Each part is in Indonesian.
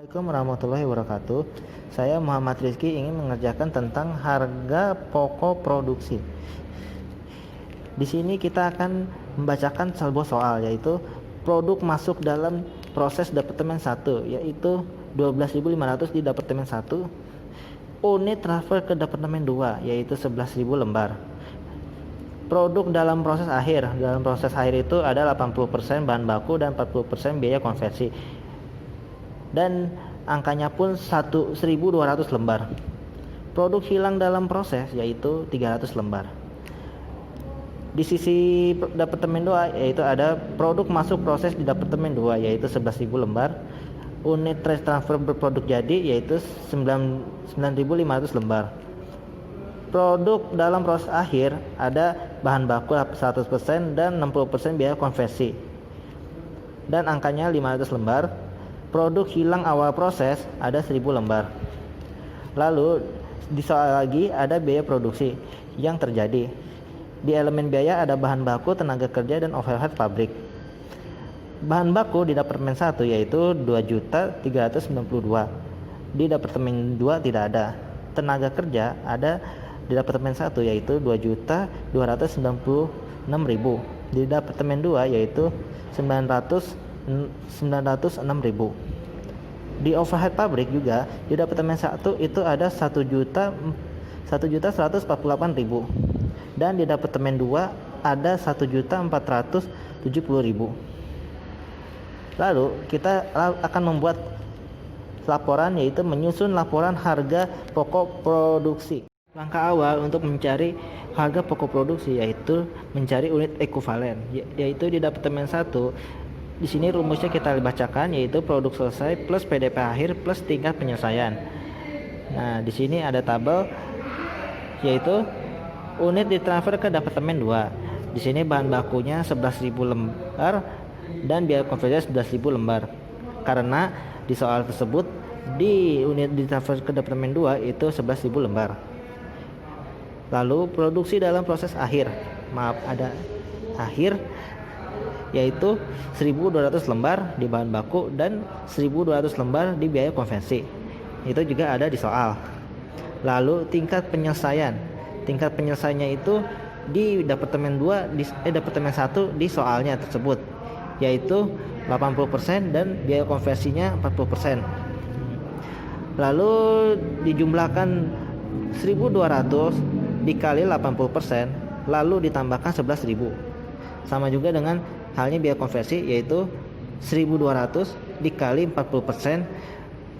Assalamualaikum warahmatullahi wabarakatuh. Saya Muhammad Rizky ingin mengerjakan tentang harga pokok produksi. Di sini kita akan membacakan sebuah soal, yaitu produk masuk dalam proses Departemen 1, yaitu 12.500 di Departemen 1. Unit transfer ke Departemen 2, yaitu 11.000 lembar. Produk dalam proses akhir. Dalam proses akhir itu ada 80% bahan baku dan 40% biaya konversi. Dan angkanya pun 1.200 lembar. Produk hilang dalam proses yaitu 300 lembar. Di sisi Departemen 2 yaitu ada produk masuk proses di Departemen 2 yaitu 11.000 lembar. Unit transfer berproduk jadi yaitu 9.500 lembar. Produk dalam proses akhir ada bahan baku 100% dan 60% biaya konversi. Dan angkanya 500 lembar. Produk hilang awal proses ada 1.000 lembar. Lalu di soal lagi ada biaya produksi yang terjadi. Di elemen biaya ada bahan baku, tenaga kerja, dan overhead pabrik. Bahan baku di Departemen 1 yaitu 2.392. Di Departemen 2 tidak ada. Tenaga kerja ada di Departemen 1 yaitu 2.296.000. Di Departemen 2 yaitu 906.000. Di overhead pabrik juga di Departemen 1 itu ada 1.148.000 dan di Departemen 2 ada 1.470.000. Lalu kita akan membuat laporan, yaitu menyusun laporan harga pokok produksi. Langkah awal untuk mencari harga pokok produksi yaitu mencari unit ekuivalen, yaitu di Departemen 1. Di sini rumusnya kita bacakan, yaitu produk selesai plus PDP akhir plus tingkat penyelesaian. Nah, di sini ada tabel yaitu unit ditransfer ke Departemen 2. Di sini bahan bakunya 11.000 lembar dan biaya konversi 11.000 lembar. Karena di soal tersebut di unit ditransfer ke Departemen 2 itu 11.000 lembar. Lalu produksi dalam proses akhir. Ada akhir yaitu 1.200 lembar di bahan baku dan 1.200 lembar di biaya konversi. Itu juga ada di soal. Lalu tingkat penyelesaian. Tingkat penyelesaiannya itu di Departemen 2 Departemen 1 di soalnya tersebut yaitu 80% dan biaya konversinya 40%. Lalu dijumlahkan 1.200 dikali 80% lalu ditambahkan 11.000. Sama juga dengan halnya biaya konversi yaitu 1.200 dikali 40%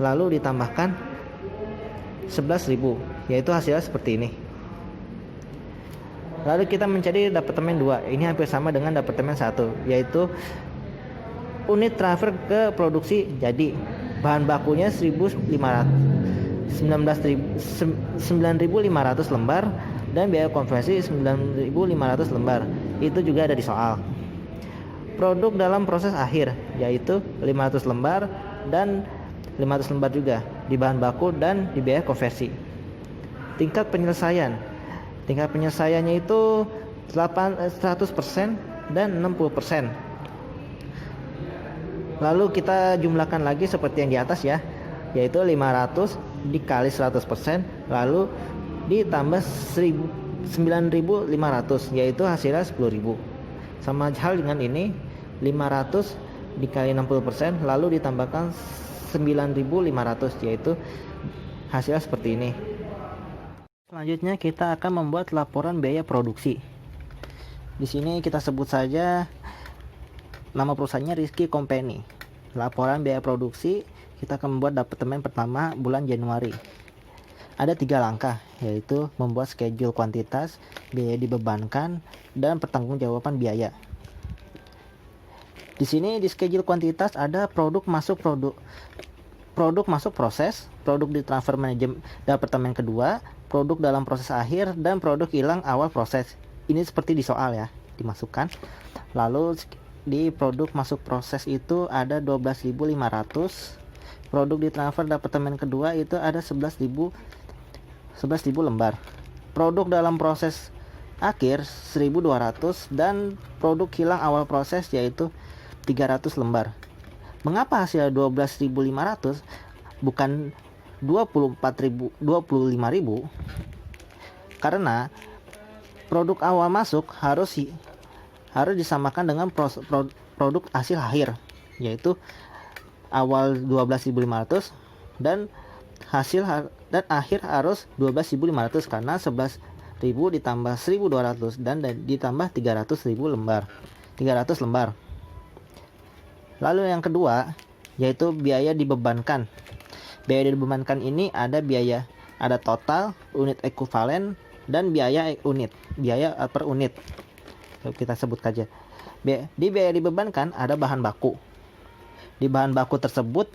lalu ditambahkan 11.000, yaitu hasilnya seperti ini. Lalu kita mencari Departemen 2. Ini hampir sama dengan Departemen 1, yaitu unit transfer ke produksi jadi. Bahan bakunya 9.500 lembar dan biaya konversi 9.500 lembar. Itu juga ada di soal. Produk dalam proses akhir yaitu 500 lembar dan 500 lembar juga di bahan baku dan di biaya konversi. Tingkat penyelesaian. Tingkat penyelesaiannya itu 100% dan 60%. Lalu kita jumlahkan lagi seperti yang di atas ya, yaitu 500 dikali 100% lalu ditambah 9.500, yaitu hasilnya 10.000. Sama hal dengan ini, 500 dikali 60% lalu ditambahkan 9.500, yaitu hasilnya seperti ini. Selanjutnya kita akan membuat laporan biaya produksi. Di sini kita sebut saja nama perusahaannya Rizky Company. Laporan biaya produksi kita akan membuat Departemen pertama bulan Januari. Ada 3 langkah, yaitu membuat schedule kuantitas, biaya dibebankan, dan pertanggungjawaban biaya. Di sini di schedule kuantitas ada produk masuk proses, produk di transfer manajemen Departemen kedua, produk dalam proses akhir, dan produk hilang awal proses. Ini seperti di soal ya, dimasukkan. Lalu di produk masuk proses itu ada 12.500. Produk di transfer Departemen kedua itu ada 11.000 lembar. Produk dalam proses akhir 1.200 dan produk hilang awal proses yaitu 300 lembar. Mengapa hasil 12.500? bukan 25.000, karena produk awal masuk harus disamakan dengan produk hasil akhir, yaitu awal 12.500 dan akhir harus 12.500, karena 11.000 ditambah 1.200 dan ditambah 300 lembar. Lalu yang kedua yaitu biaya dibebankan. Biaya dibebankan ini ada total, unit ekuivalen, dan biaya per unit. Kita sebut saja. Di biaya dibebankan ada bahan baku. Di bahan baku tersebut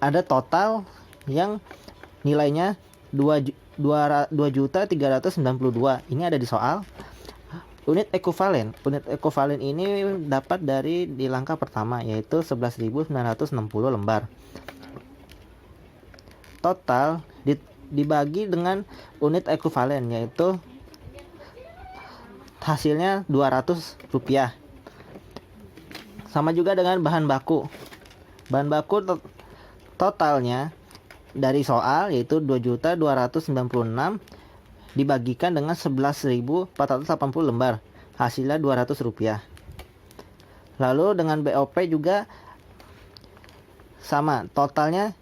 ada total yang nilainya 2.392. Ini ada di soal. Unit ekuivalen ini dapat di langkah pertama, yaitu 11.960 lembar. Total dibagi dengan unit ekuivalen, yaitu hasilnya Rp200. Sama juga dengan bahan baku. Bahan baku totalnya dari soal yaitu 2.296 dibagikan dengan 11.480 lembar, hasilnya Rp200. Lalu dengan BOP juga sama, totalnya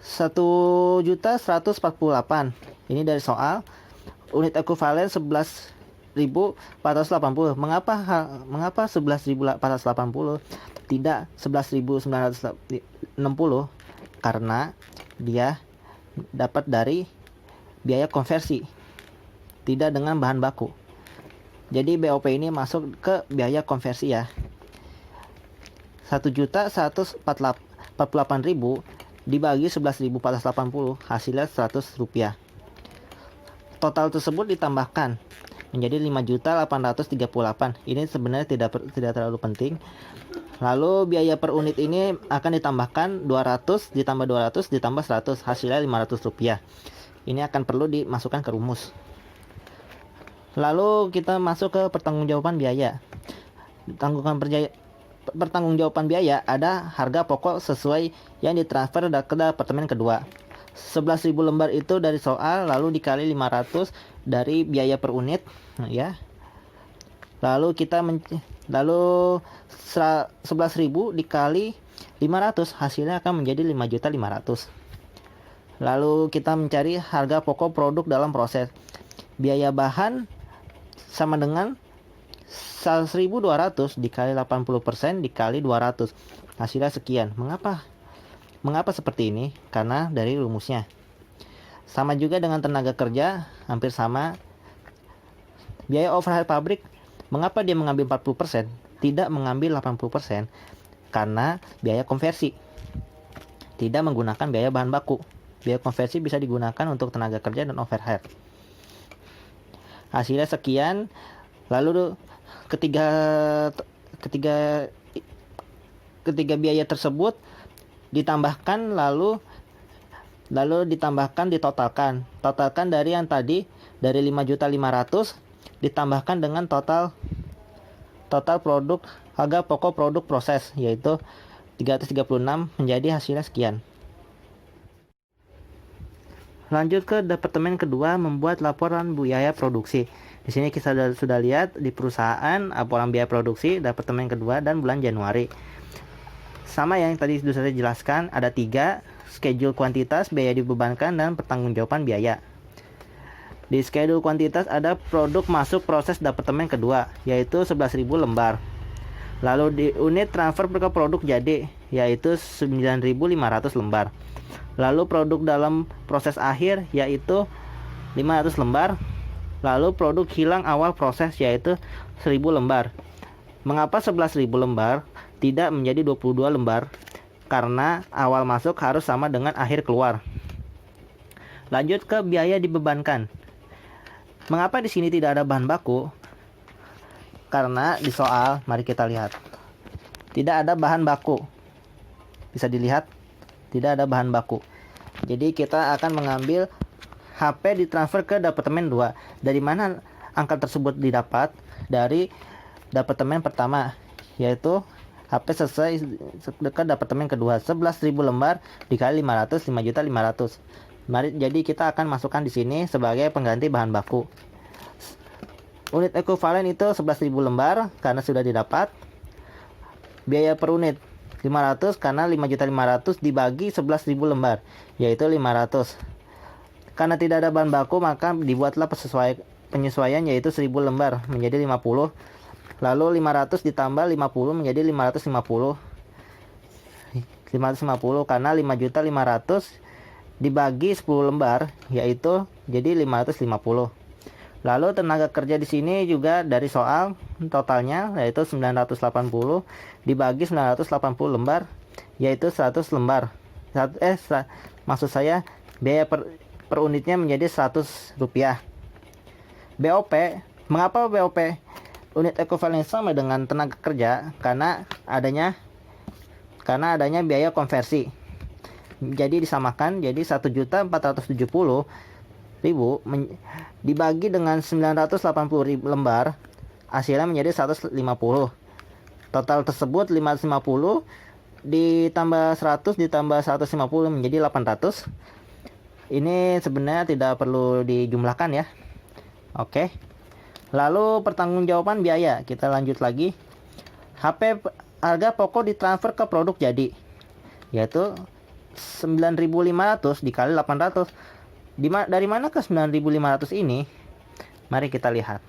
1.148. Ini dari soal, unit ekuivalen 11.480. Mengapa 11.480 tidak 11.960? Karena dia dapat dari biaya konversi, tidak dengan bahan baku. Jadi BOP ini masuk ke biaya konversi ya. 1.148.000 dibagi 11.480, hasilnya Rp100. Total tersebut ditambahkan menjadi 5.838. Ini sebenarnya tidak terlalu penting. Lalu biaya per unit ini akan ditambahkan 200 ditambah 200 ditambah 100, hasilnya Rp500. Ini akan perlu dimasukkan ke rumus. Lalu kita masuk ke pertanggungjawaban biaya. Pertanggungjawaban biaya ada harga pokok sesuai yang ditransfer ke departemen kedua. 11.000 lembar itu dari soal, lalu dikali 500 dari biaya per unit, ya. Lalu 11.000 dikali 500, hasilnya akan menjadi 5.500.000. Lalu kita mencari harga pokok produk dalam proses. Biaya bahan sama dengan 1.200 dikali 80% dikali 200, hasilnya sekian. Mengapa seperti ini? Karena dari rumusnya. Sama juga dengan tenaga kerja, hampir sama. Biaya overhead pabrik, mengapa dia mengambil 40%, tidak mengambil 80%? Karena biaya konversi, tidak menggunakan biaya bahan baku. Biaya konversi bisa digunakan untuk tenaga kerja dan overhead. Hasilnya sekian. Lalu ketiga biaya tersebut ditambahkan, lalu ditotalkan dari yang tadi, dari 5.500.000 ditambahkan dengan total produk harga pokok produk proses, yaitu 336, menjadi hasilnya sekian. Lanjut ke departemen kedua, membuat laporan biaya produksi. Di sini kita sudah lihat di perusahaan laporan biaya produksi departemen kedua dan bulan Januari. Sama yang tadi sudah saya jelaskan, ada 3, schedule kuantitas, biaya dibebankan, dan pertanggungjawaban biaya. Di schedule kuantitas ada produk masuk proses departemen kedua, yaitu 11.000 lembar. Lalu di unit transfer ke produk jadi, yaitu 9.500 lembar. Lalu produk dalam proses akhir, yaitu 500 lembar. Lalu produk hilang awal proses, yaitu 1.000 lembar. Mengapa 11.000 lembar tidak menjadi 22 lembar? Karena awal masuk harus sama dengan akhir keluar. Lanjut ke biaya dibebankan. Mengapa di sini tidak ada bahan baku? Karena di soal, mari kita lihat, tidak ada bahan baku. Bisa dilihat, tidak ada bahan baku. Jadi kita akan mengambil HP ditransfer ke departemen 2. Dari mana angka tersebut didapat? Dari departemen pertama, yaitu HP selesai dekat apartemen kedua. 11.000 lembar dikali 500, 5.500.000. Mari, jadi kita akan masukkan di sini sebagai pengganti bahan baku. Unit ekuivalen itu 11.000 lembar karena sudah didapat. Biaya per unit 500 karena 5.500.000 dibagi 11.000 lembar, yaitu 500. Karena tidak ada bahan baku, maka dibuatlah penyesuaian yaitu 1.000 lembar menjadi 50. Lalu 500 ditambah 50 menjadi 550. 550 karena 5.500.000 dibagi 10 lembar yaitu jadi 550. Lalu tenaga kerja di sini juga dari soal totalnya yaitu 980 dibagi 980 lembar yaitu 100 lembar. Maksud saya biaya per unitnya menjadi 100 rupiah. BOP, mengapa BOP? Unit ekuivalen sama dengan tenaga kerja karena adanya biaya konversi. Jadi disamakan, jadi 1.470.000 dibagi dengan 980.000 lembar, hasilnya menjadi 150. Total tersebut 550 ditambah 100 ditambah 150 menjadi 800. Ini sebenarnya tidak perlu dijumlahkan ya. Oke. Lalu pertanggungjawaban biaya, kita lanjut lagi. HP harga pokok ditransfer ke produk jadi, yaitu 9.500 dikali 800. Dari mana ke 9.500 ini? Mari kita lihat.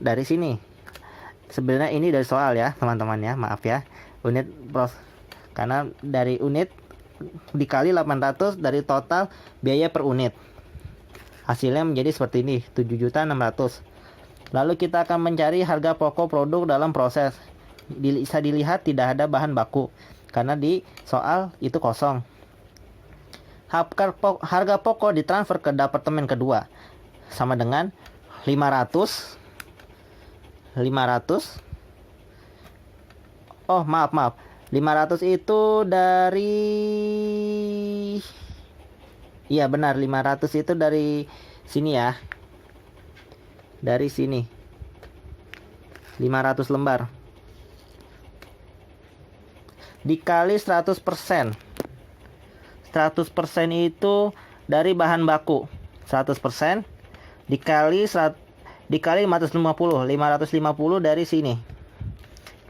Dari sini. Sebenarnya ini dari soal ya, teman-teman ya. Maaf ya. Karena dari unit dikali 800 dari total biaya per unit. Hasilnya menjadi seperti ini, 7.600.000. Lalu kita akan mencari harga pokok produk dalam proses. Bisa dilihat tidak ada bahan baku karena di soal itu kosong. Harga pokok ditransfer ke departemen kedua sama dengan 500. Oh, maaf. 500 itu dari, iya benar, 500 itu dari sini ya. Dari sini. 500 lembar. Dikali 100%. 100% itu dari bahan baku. 100% dikali 550 dari sini.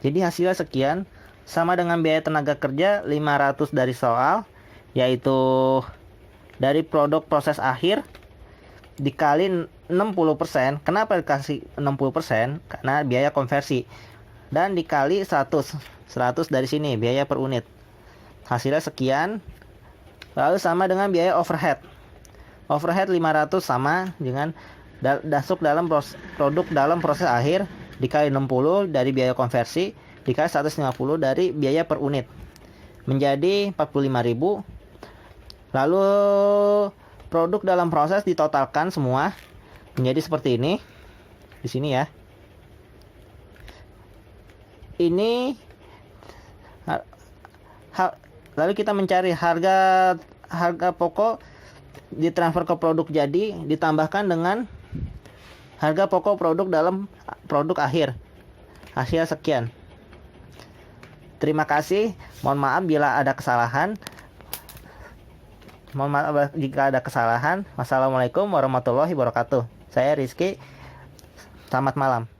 Jadi hasilnya sekian, sama dengan biaya tenaga kerja 500 dari soal, yaitu dari produk proses akhir dikali 60%. Kenapa dikasih 60%? Karena biaya konversi. Dan dikali 100 dari sini biaya per unit. Hasilnya sekian. Lalu sama dengan biaya overhead. Overhead 500 sama dengan masuk dalam produk dalam proses akhir dikali 60 dari biaya konversi dikali 150 dari biaya per unit menjadi 45.000. Lalu produk dalam proses ditotalkan semua menjadi seperti ini di sini ya. Ini lalu kita mencari harga pokok ditransfer ke produk jadi ditambahkan dengan harga pokok produk dalam produk akhir. Hasil sekian. Terima kasih. Mohon maaf bila ada kesalahan. Mohon maaf jika ada kesalahan. Wassalamualaikum warahmatullahi wabarakatuh. Saya Rizky. Selamat malam.